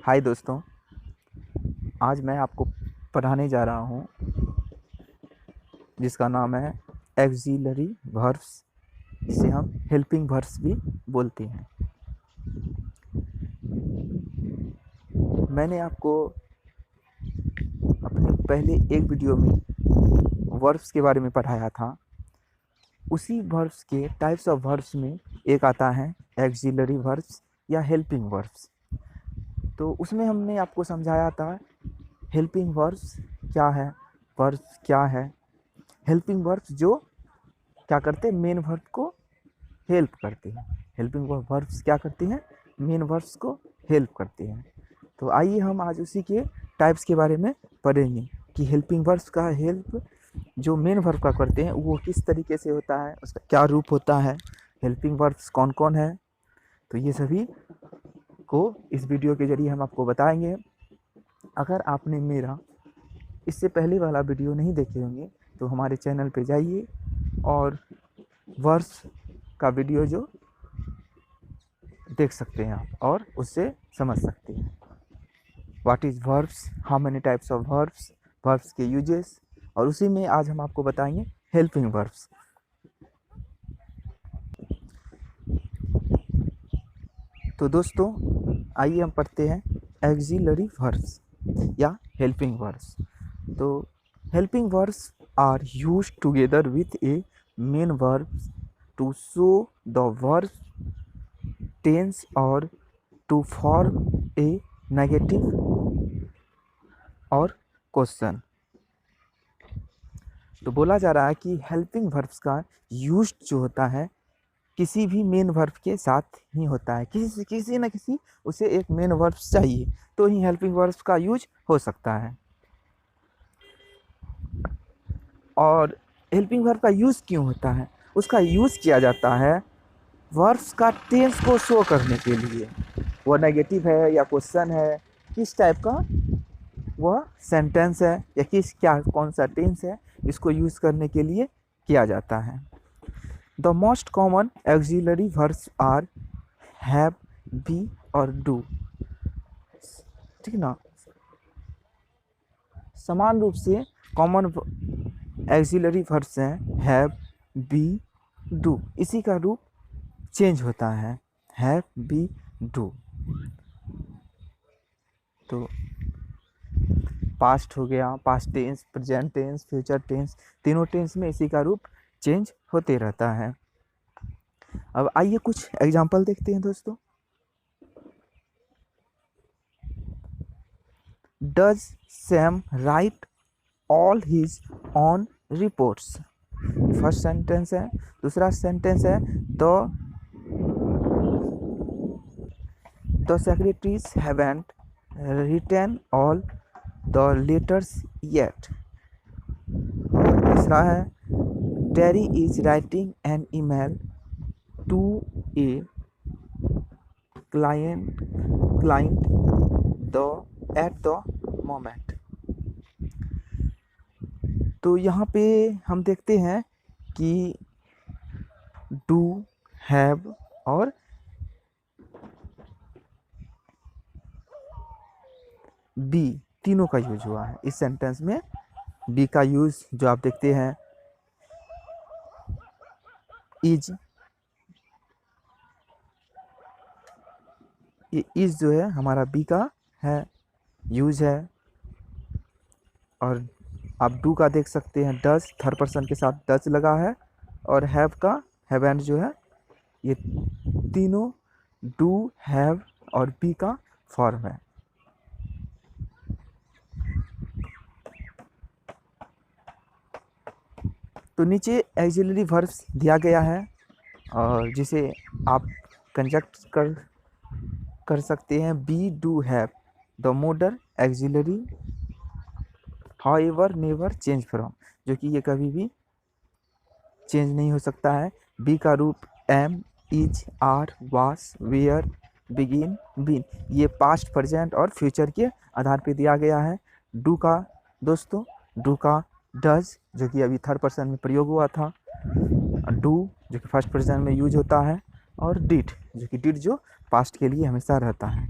हाय दोस्तों, आज मैं आपको पढ़ाने जा रहा हूँ जिसका नाम है एक्सिलरी वर्ब्स, जिसे हम हेल्पिंग वर्ब्स भी बोलते हैं। मैंने आपको अपने पहले एक वीडियो में वर्ब्स के बारे में पढ़ाया था। उसी वर्ब्स के टाइप्स ऑफ वर्ब्स में एक आता है एक्सिलरी वर्ब्स या हेल्पिंग वर्ब्स। तो उसमें हमने आपको समझाया था हेल्पिंग वर्ब्स क्या है, वर्ब्स क्या है। हेल्पिंग वर्ब्स जो क्या करते हैं, मेन वर्ब को हेल्प करते हैं। हेल्पिंग वर्ब्स क्या करते हैं, मेन वर्ब्स को हेल्प करते हैं। तो आइए हम आज उसी के टाइप्स के बारे में पढ़ेंगे कि हेल्पिंग वर्ब्स का हेल्प जो मेन वर्ब का करते हैं वो किस तरीके से होता है, उसका क्या रूप होता है, हेल्पिंग वर्ब्स कौन कौन है। तो ये सभी को इस वीडियो के जरिए हम आपको बताएंगे। अगर आपने मेरा इससे पहले वाला वीडियो नहीं देखे होंगे तो हमारे चैनल पे जाइए और वर्ब्स का वीडियो जो देख सकते हैं आप और उससे समझ सकते हैं what is verbs, how many types of verbs, verbs के यूजेस, और उसी में आज हम आपको बताएंगे हेल्पिंग वर्ब्स। तो दोस्तों आइए हम पढ़ते हैं एक्सिलरी वर्ब्स या हेल्पिंग वर्ब्स। तो helping verbs are used together with a main verb to show the verb tense और टू फॉर्म ए नेगेटिव और क्वेश्चन। तो बोला जा रहा है कि हेल्पिंग वर्ब्स का यूज जो होता है किसी भी मेन वर्ब के साथ ही होता है। किसी न किसी उसे एक मेन वर्ब चाहिए तो ही हेल्पिंग वर्ब्स का यूज हो सकता है। और हेल्पिंग वर्ब का यूज़ क्यों होता है, उसका यूज़ किया जाता है वर्ब्स का टेंस को शो करने के लिए। वो नेगेटिव है या क्वेश्चन है, किस टाइप का वह सेंटेंस है या कौन सा टेंस है, इसको यूज़ करने के लिए किया जाता है। The most common auxiliary verbs are have, be और डू। ठीक ना, समान रूप से कॉमन एक्सिलरी वर्ब्स हैं हैव, बी, डू। इसी का रूप चेंज होता है, हैव, बी, डू। तो पास्ट हो गया, past tense, present tense, future tense, तीनों टेंस में इसी का रूप चेंज होते रहता है। अब आइए कुछ एग्जांपल देखते हैं दोस्तों। Does Sam write all his own reports. First sentence है। दूसरा सेंटेंस है the secretaries haven't written all the letters yet. तीसरा है Terry is writing an email to a client at the moment. तो यहाँ पे हम देखते हैं कि डू, हैव और बी तीनों का यूज हुआ है इस सेंटेंस में। बी का यूज जो आप देखते हैं इज, ये इज जो है हमारा बी का है यूज है। और आप डू का देख सकते हैं डज, थर्ड पर्सन के साथ डज लगा है। और हैव का हैवेंट जो है, ये तीनों डू, हैव और बी का फॉर्म है। तो नीचे एक्सिलरी वर्ब्स दिया गया है और जिसे आप कंजक्ट कर सकते हैं। Be, do, have the modal auxiliary however never change from, जो कि ये कभी भी चेंज नहीं हो सकता है। बी का रूप एम, इज, आर, वास, वेयर, बिगिन, बीन, ये पास्ट, प्रेजेंट और फ्यूचर के आधार पे दिया गया है। डू का दोस्तों, डू का डज जो कि अभी थर्ड पर्सन में प्रयोग हुआ था, डू जो कि फर्स्ट पर्सन में यूज होता है, और डिड जो कि डिड जो पास्ट के लिए हमेशा रहता है।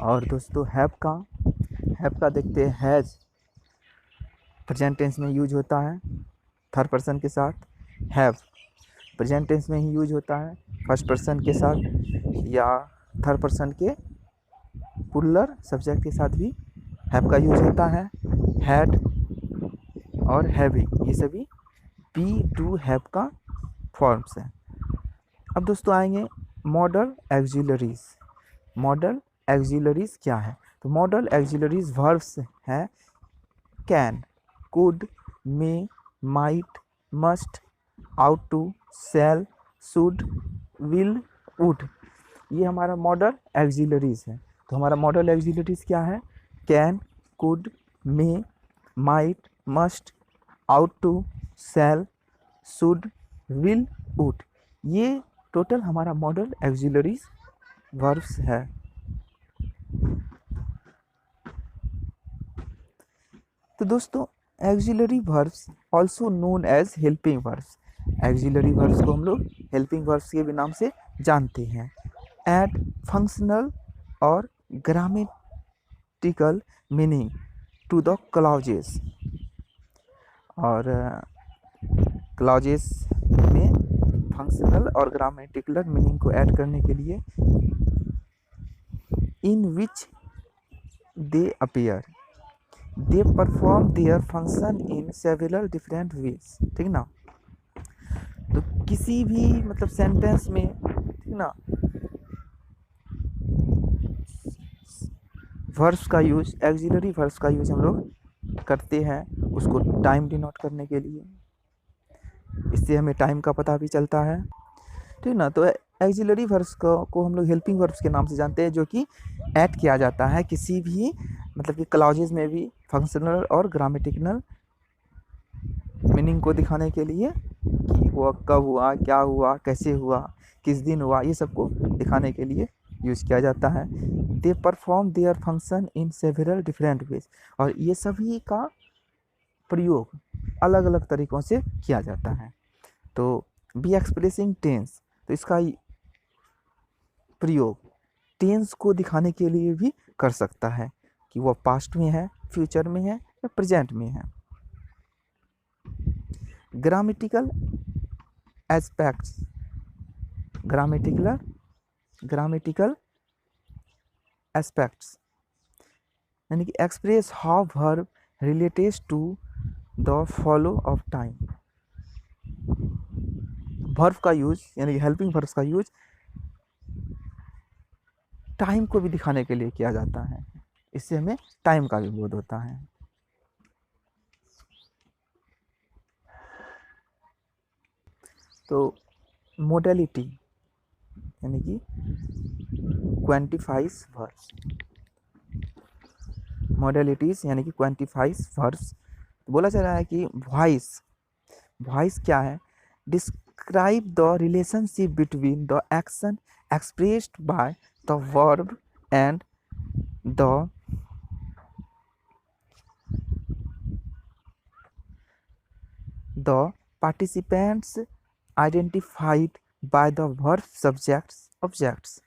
और दोस्तों हैव का देखते हैं, हैज़ प्रेजेंट टेंस में यूज होता है थर्ड पर्सन के साथ, हैव प्रेजेंट टेंस में ही यूज होता है फर्स्ट पर्सन के साथ या थर्ड पर्सन के पुलर सब्जेक्ट के साथ भी हैव का यूज होता है। हैड और हैविंग ये सभी बी डू हैव का फॉर्म्स हैं। अब दोस्तों आएंगे मॉडल एक्सिलरीज। मॉडल एक्सिलरीज क्या है? तो मॉडल एक्सिलरीज वर्ब्स हैं can, could, may, might, must, ought to, shall, should, will, would. ये हमारा मॉडल एक्सिलरीज है। तो हमारा मॉडल एक्सिलरीज क्या है? Can, could, may, might, must, ought to, shall, should, will, would. ये टोटल हमारा मॉडल एक्सिलरीज वर्ब्स है। तो दोस्तों auxiliary verbs also known as helping verbs. Auxiliary verbs को हम लोग हेल्पिंग वर्ब्स के भी नाम से जानते हैं। एड फंक्शनल और grammatical meaning to the clauses. और क्लॉजेस में फंक्शनल और ग्रामेटिकुलर मीनिंग को ऐड करने के लिए in which they appear, they perform their function in several different ways. ठीक ना? तो किसी भी मतलब सेंटेंस में, ठीक ना, वर्ब्स का यूज, एक्सिलरी वर्ब्स का यूज हम लोग करते हैं उसको टाइम डिनोट करने के लिए। इससे हमें टाइम का पता भी चलता है। ठीक ना? तो एक्सिलरी वर्ब्स को हम लोग हेल्पिंग वर्ब्स के नाम से जानते हैं, जो कि ऐड किया जाता है किसी भी मतलब कि क्लॉजेज में भी फंक्शनल और ग्रामेटिकल मीनिंग को दिखाने के लिए कि वो कब हुआ, क्या हुआ, कैसे हुआ, किस दिन हुआ, ये सब को दिखाने के लिए यूज किया जाता है। दे perform their function in several different veg. और ये सभी का प्रयोग अलग अलग तरीक़ों से किया जाता है। तो बी एक्सप्रेसिंग टेंस, तो इसका प्रयोग टेंस को दिखाने के लिए भी कर सकता है कि वह पास्ट में है, फ्यूचर में है या प्रेजेंट में है। ग्रामेटिकल एस्पेक्ट्स, ग्रामेटिकल एस्पेक्ट्स यानी कि express how verb relates to the flow of time. Verb का यूज यानी कि हेल्पिंग वर्ब्स का यूज टाइम को भी दिखाने के लिए किया जाता है। इससे हमें टाइम का भी बोध होता है। तो मोडेलिटी यानी कि क्वांटिफाइज वर्ब्स, मॉडलिटीज यानी कि क्वांटिफाइज वर्ब्स। बोला जा रहा है कि वॉइस क्या है? Describe the relationship between the action expressed by the verb and the participants identified by the verb subjects objects।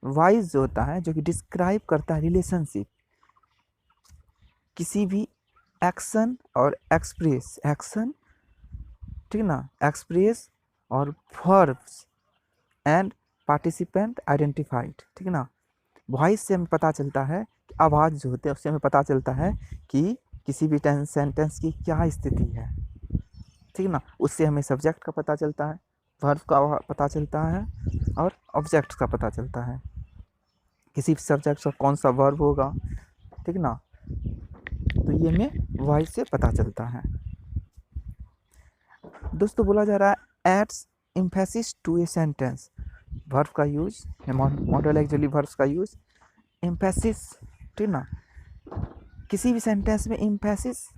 Wise जो होता है, जो कि डिस्क्राइब करता है रिलेशनशिप किसी भी एक्शन और एक्सप्रेस, एक्शन, ठीक ना, एक्सप्रेस और वर्ब्स एंड पार्टिसिपेंट आइडेंटिफाइड। ठीक ना? वॉइस से हमें पता चलता है, आवाज़ जो होते हैं उससे हमें पता चलता है कि किसी भी सेंटेंस की क्या स्थिति है। ठीक ना? उससे हमें सब्जेक्ट का पता चलता है, वर्ब का पता चलता है और ऑब्जेक्ट का पता चलता है। किसी सब्जेक्ट का कौन सा वर्ब होगा, ठीक ना, तो ये हमें वॉइस से पता चलता है। दोस्तों बोला जा रहा है adds emphasis to a sentence. Verb का यूज, मॉडल एक्चुअली वर्ब्स का यूज एम्फेसिस, ठीक ना, किसी भी सेंटेंस में एम्फेसिस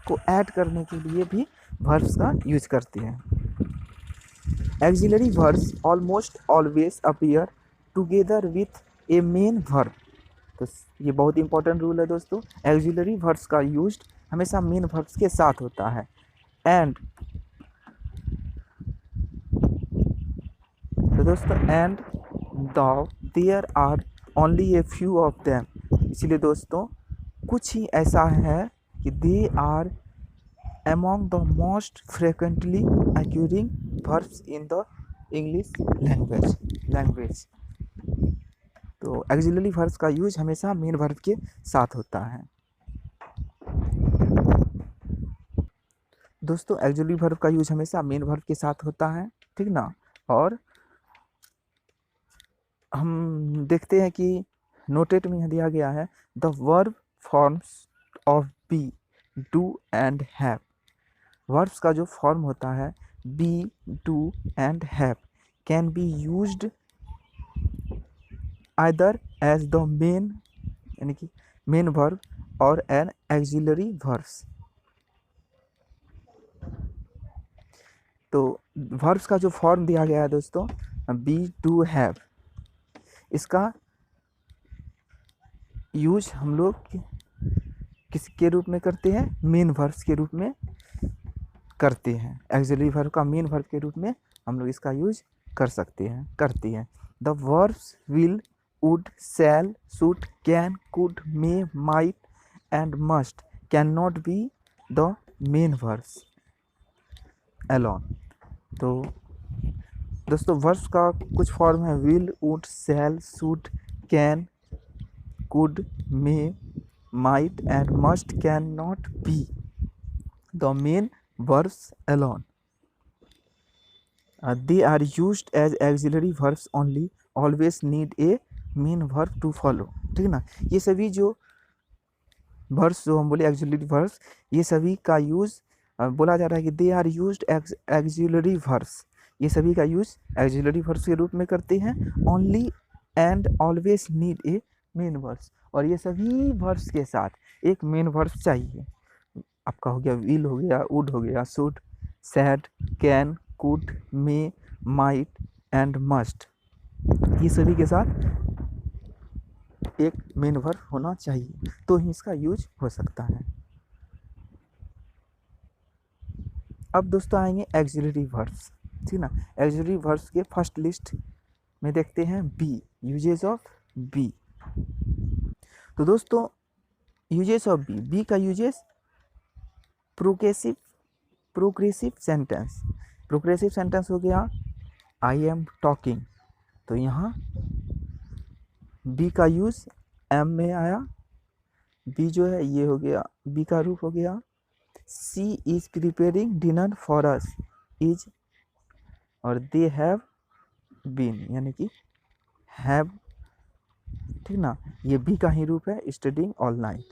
को ऐड करने के लिए भी वर्ब्स का यूज करते हैं। Auxiliary verbs almost always appear together with a main verb. तो ये बहुत इंपॉर्टेंट रूल है दोस्तों। एक्सिलरी वर्ब्स का यूज हमेशा मेन वर्ब्स के साथ होता है। एंड तो दोस्तों and the there are only a few of them, इसलिए दोस्तों कुछ ही ऐसा है कि they are among the most frequently occurring verbs in the English language। तो auxiliary verbs का यूज हमेशा मेन वर्ब के साथ होता है। दोस्तों auxiliary verb का यूज हमेशा मेन वर्ब के साथ होता है, ठीक ना। और हम देखते हैं कि नोटेट में यह दिया गया है the verb forms of be, do and have. Verbs का जो फॉर्म होता है be, do and have can be used either as the main, यानी कि मेन वर्ब और एन एक्सिलरी वर्ब्स। तो वर्ब्स का जो फॉर्म दिया गया है दोस्तों बी, डू, हैव, इसका यूज हम लोग किसके रूप में करते हैं? मेन वर्ब्स के रूप में करते हैं। एक्सिलरी वर्ब का मेन वर्ब के रूप में हम लोग इसका यूज कर सकते हैं, करती हैं। The verbs will, would, shall, should, can, could, may, might and must can not be the main verbs alone. तो दोस्तों वर्ब्स का कुछ फॉर्म है will, would, shall, should, can, could, may, might and must cannot be the main verbs alone. They are used as auxiliary verbs only, always need a main verb to follow। ठीक है ना, ये सभी जो verbs जो हम बोले auxiliary verbs, ये सभी का यूज बोला जा रहा है कि they are used as auxiliary verbs, ये सभी का यूज auxiliary verbs के रूप में करते हैं। only and always need a main verbs, और ये सभी वर्ब्स के साथ एक मेन वर्ब चाहिए। आपका हो गया विल, हो गया वुड, हो गया should, sad, can, could, may, might and must, ये सभी के साथ एक मेन वर्ब होना चाहिए तो ही इसका यूज हो सकता है। अब दोस्तों आएंगे एक्सिलरी वर्ब्स, ठीक ना। एक्सिलरी वर्ब्स के फर्स्ट लिस्ट में देखते हैं बी, यूजेस ऑफ बी। तो दोस्तों यूजेस ऑफ बी, बी का uses progressive sentence. Progressive sentence हो गया आई एम टॉकिंग, तो यहाँ बी का यूज एम में आया। बी जो है ये हो गया, बी का रूप हो गया she is preparing dinner for us, is और दे हैव बीन, यानी कि हैव, ठीक ना, ये बी का ही रूप है स्टडिंग ऑल नाइट।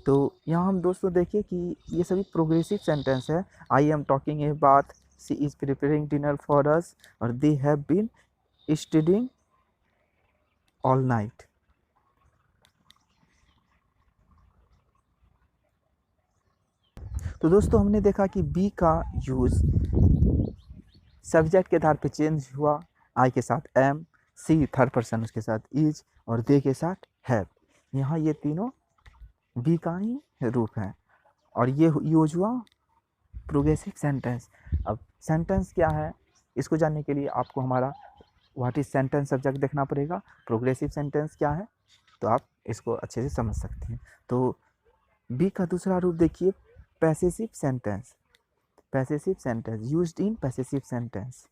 तो यहाँ हम दोस्तों देखिए कि ये सभी प्रोग्रेसिव सेंटेंस है। I am talking about, she is preparing dinner for us और they have been studying all night. तो दोस्तों हमने देखा कि बी का यूज सब्जेक्ट के आधार पे चेंज हुआ, आई के साथ एम, सी थर्ड पर्सन उसके साथ इज और दे के साथ हैव। यहाँ ये तीनों बी का ही रूप है और ये यूज हुआ प्रोग्रेसिव सेंटेंस। अब सेंटेंस क्या है इसको जानने के लिए आपको हमारा व्हाट इज सेंटेंस सब्जेक्ट देखना पड़ेगा। प्रोग्रेसिव सेंटेंस क्या है तो आप इसको अच्छे से समझ सकते हैं। तो बी का दूसरा रूप देखिए passive sentence. Passive sentence used in passive sentence.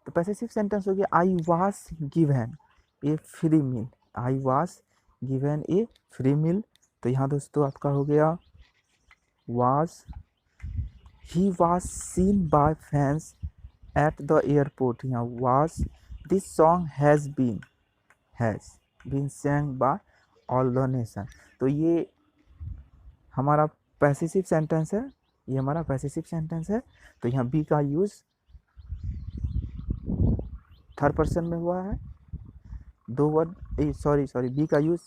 तो पैसिव सेंटेंस हो गया I was given a free meal, I was given a free meal. तो यहाँ दोस्तों आपका हो गया was, he was seen by fans at the airport, यहाँ was, this song has been sang by all the nation. तो ये हमारा पैसिव सेंटेंस है, ये हमारा पैसिव सेंटेंस है। तो यहाँ बी का यूज थर्ड पर्सन में हुआ है, दो वर्ड सॉरी बी का यूज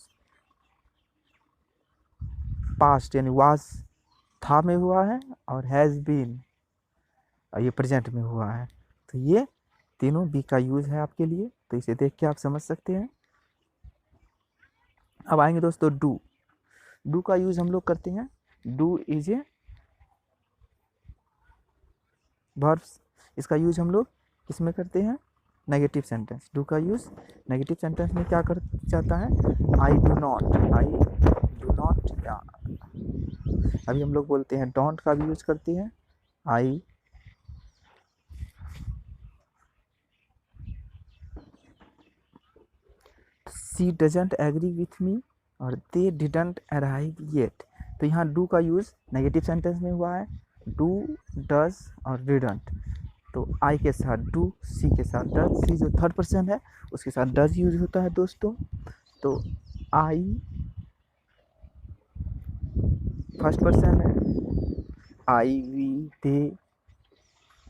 पास्ट यानी वाज था में हुआ है और हैज़ बीन ये प्रेजेंट में हुआ है। तो ये तीनों बी का यूज है आपके लिए, तो इसे देख के आप समझ सकते हैं। अब आएंगे दोस्तों डू। डू का यूज हम लोग करते हैं, डू इज ए वर्ब्स, इसका यूज हम लोग किस में करते हैं? Negative sentence. डू का यूज़ नेगेटिव सेंटेंस में क्या कर जाता है, आई डू नॉट, या अभी हम लोग बोलते हैं डोंट का भी यूज़ करते हैं, I she doesn't agree with me और दे डिडंट अराइव येट। तो यहाँ डू का यूज़ नेगेटिव सेंटेंस में हुआ है, डू, डज और डिडंट। तो आई के साथ डू, सी के साथ डज, सी जो थर्ड पर्सन है उसके साथ डज यूज होता है दोस्तों। तो आई फर्स्ट पर्सन है, आई, वी, दे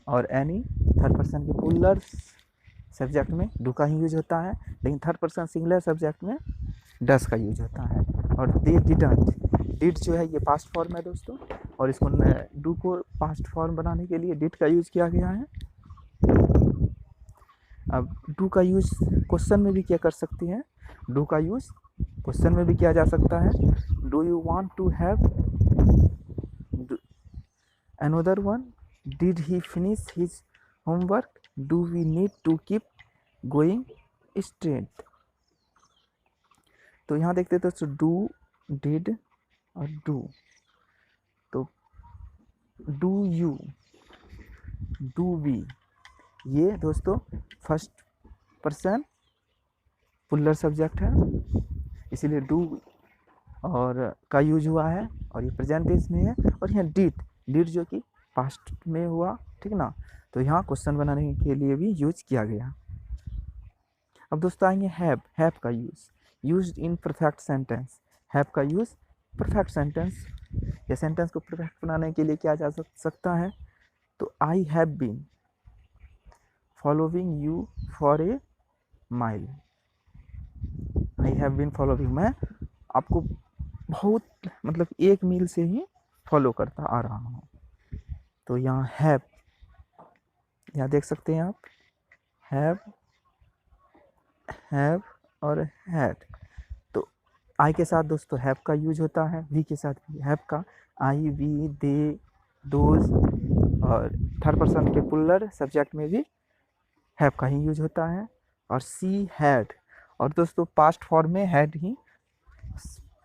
और एनी थर्ड पर्सन के पुलर सब्जेक्ट में डू का ही यूज होता है, लेकिन थर्ड पर्सन सिंगुलर सब्जेक्ट में डज का यूज होता है। और दे डिडंट, डिड जो है ये पास्ट फॉर्म है दोस्तों, और इसको डू को पास्ट फॉर्म बनाने के लिए डिड का यूज किया गया है। अब डू का यूज क्वेश्चन में भी क्या कर सकते हैं, डू का यूज क्वेश्चन में भी किया जा सकता है। Do you want to have another one, did he finish his homework, do we need to keep going straight. तो यहाँ देखते हैं तो डू, डिड और डू। तो डू यू, डू वी, ये दोस्तों फर्स्ट पर्सन पुलर सब्जेक्ट है, इसीलिए डू और का यूज हुआ है और ये प्रेजेंट टेंस में है। और यहाँ डिड जो कि पास्ट में हुआ, ठीक ना। तो यहाँ क्वेश्चन बनाने के लिए भी यूज किया गया। अब दोस्तों आएंगे हैव का use, used in perfect sentence. Have का यूज परफेक्ट सेंटेंस या सेंटेंस को परफेक्ट बनाने के लिए किया जा सकता है। तो I have been following you for a mile. I have been following, मैं आपको बहुत मतलब 1 मील से ही फॉलो करता आ रहा हूँ। तो यहाँ हैव, यहाँ देख सकते हैं आप, हैव और हैड। तो आई के साथ दोस्तों हैव का यूज होता है, वी के साथ भी हैव का, आई, वी, दे, दोज और थर्ड पर्सन के पुलर सब्जेक्ट में भी हैव का ही यूज होता है। और सी हैड, और दोस्तों पास्ट फॉर्म में हैड ही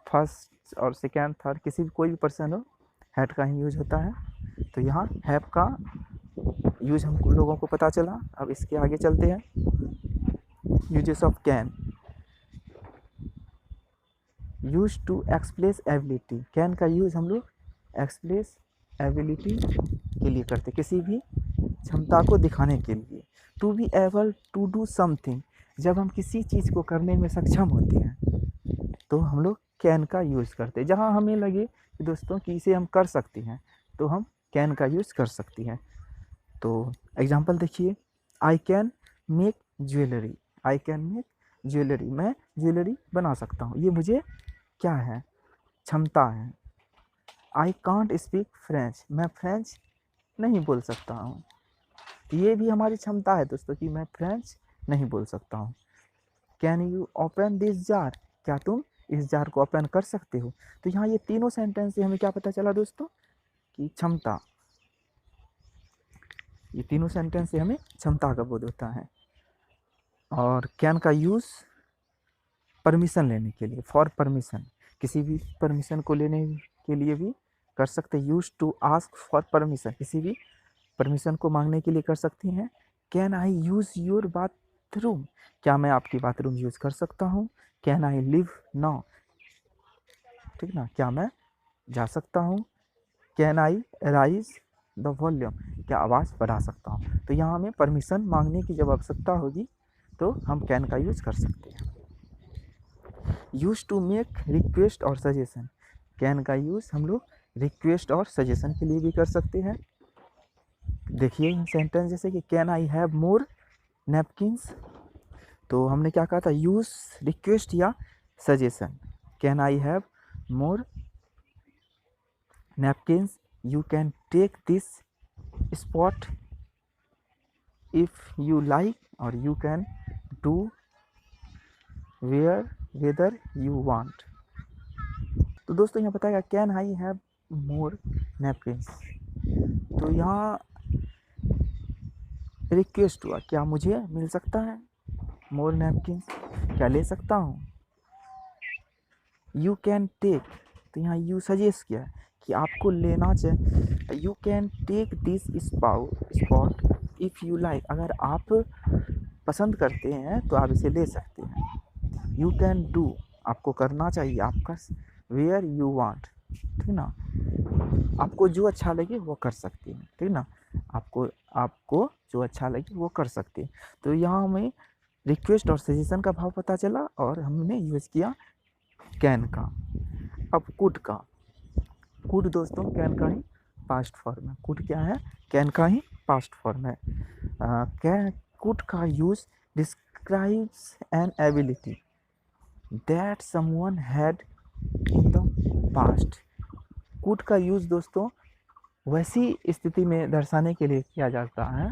फर्स्ट और सेकेंड थर्ड किसी भी कोई भी पर्सन हो, हैड का ही यूज होता है। तो यहाँ हैव का यूज हम लोगों को पता चला। अब इसके आगे चलते हैं, uses of can, use to express ability. Can का यूज हम लोग एक्सप्रेस एबिलिटी के लिए करते, किसी भी क्षमता को दिखाने के लिए। To be able to do something, जब हम किसी चीज़ को करने में सक्षम होते हैं तो हम लोग कैन का यूज़ करते हैं। जहाँ हमें लगे कि दोस्तों कि इसे हम कर सकते हैं तो हम कैन का यूज़ कर सकते हैं। तो एग्जांपल देखिए, I can make jewellery, I can make jewellery, मैं ज्वेलरी बना सकता हूँ, ये मुझे क्या है, क्षमता है। आई कांट स्पीक फ्रेंच, मैं फ्रेंच नहीं बोल सकता हूँ, ये भी हमारी क्षमता है दोस्तों कि मैं फ्रेंच नहीं बोल सकता हूँ। Can you open this jar, क्या तुम इस जार को ओपन कर सकते हो। तो यहाँ ये तीनों सेंटेंस से हमें क्या पता चला दोस्तों कि क्षमता, ये तीनों सेंटेंस से हमें क्षमता का बोध होता है। और कैन का यूज़ परमिशन लेने के लिए, फॉर परमिशन, किसी भी परमिशन को लेने के लिए भी कर सकते हैं। Use to ask for permission, किसी भी परमिशन को मांगने के लिए कर सकती हैं। Can I use your bathroom, क्या मैं आपकी बाथरूम यूज़ कर सकता हूँ। कैन आई लिव नाउ, ठीक ना, क्या मैं जा सकता हूँ। Can I rise the volume, क्या आवाज़ बढ़ा सकता हूँ। तो यहाँ हमें परमिशन मांगने की जब आवश्यकता होगी तो हम कैन का यूज़ कर सकते हैं। यूज टू मेक रिक्वेस्ट और सजेशन, कैन का यूज़ हम लोग रिक्वेस्ट और सजेशन के लिए भी कर सकते हैं। देखिए सेंटेंस जैसे कि can I have more napkins, तो हमने क्या कहा था, यूज़ रिक्वेस्ट या suggestion. Can I have more napkins, you can take this spot if you like, और you can do whether you want. तो दोस्तों यहाँ बताएगा can I have more napkins, तो यहाँ रिक्वेस्ट हुआ, क्या मुझे मिल सकता है मोर नैपकिन, क्या ले सकता हूँ। यू कैन टेक, तो यहाँ यू सजेस्ट किया है कि आपको लेना चाहिए। You can take this spot if you like, अगर आप पसंद करते हैं तो आप इसे ले सकते हैं। यू कैन डू, आपको करना चाहिए, आपका वेयर यू वांट, ठीक ना, आपको जो अच्छा लगे वो कर सकते हैं, ठीक ना, आपको जो अच्छा लगे वो कर सकते हैं। तो यहाँ हमें रिक्वेस्ट और सजेशन का भाव पता चला और हमने यूज़ किया कैन का। अब कुड का, कुड दोस्तों कैन का ही पास्ट फॉर्म है। कुड क्या है, कैन का ही पास्ट फॉर्म है। कैन कुड का use describes an ability that someone had in the past. Could का यूज दोस्तों वैसी स्थिति में दर्शाने के लिए किया जाता है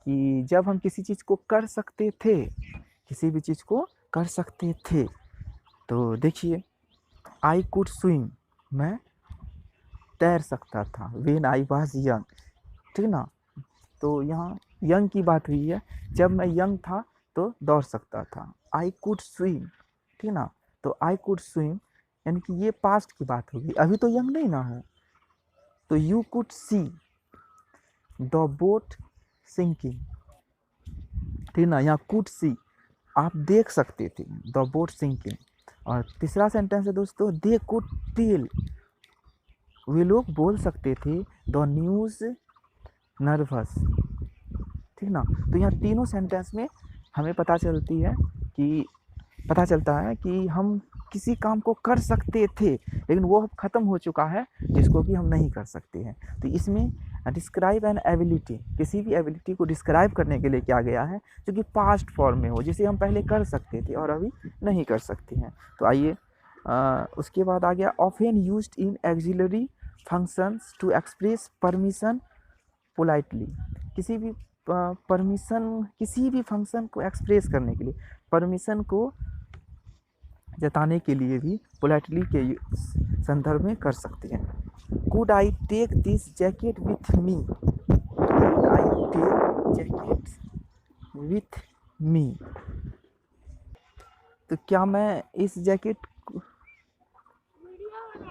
कि जब हम किसी चीज़ को कर सकते थे, किसी भी चीज़ को कर सकते थे। तो देखिए, आई कुड स्विम, मैं तैर सकता था, व्हेन आई वाज यंग, ठीक ना। तो यहाँ यंग की बात हुई है, जब मैं यंग था तो दौड़ सकता था। आई कुड स्विम, ठीक ना, तो आई कुड स्विम यानी कि ये पास्ट की बात होगी, अभी तो यंग नहीं ना हो। तो you could see the boat sinking, ठीक ना, यहाँ कुड सी आप देख सकते थे द बोट सिंकिंग। और तीसरा सेंटेंस है दोस्तों, दे कुड टेल, वे लोग बोल सकते थे द न्यूज़ नर्वस, ठीक ना। तो यहाँ तीनों सेंटेंस में हमें पता चलता है कि हम किसी काम को कर सकते थे लेकिन वो ख़त्म हो चुका है जिसको कि हम नहीं कर सकते हैं। तो इसमें डिस्क्राइब एन एबिलिटी, किसी भी एबिलिटी को डिस्क्राइब करने के लिए क्या गया है जो कि पास्ट फॉर्म में हो, जिसे हम पहले कर सकते थे और अभी नहीं कर सकते हैं। तो आइए उसके बाद आ गया often used in auxiliary functions to express permission politely. किसी भी किसी भी फंक्शन को एक्सप्रेस करने के लिए, परमिशन को जताने के लिए भी पोलाइटली के संदर्भ में कर सकते हैं। Could I take this jacket with me, could I take jacket with me, तो क्या मैं इस जैकेट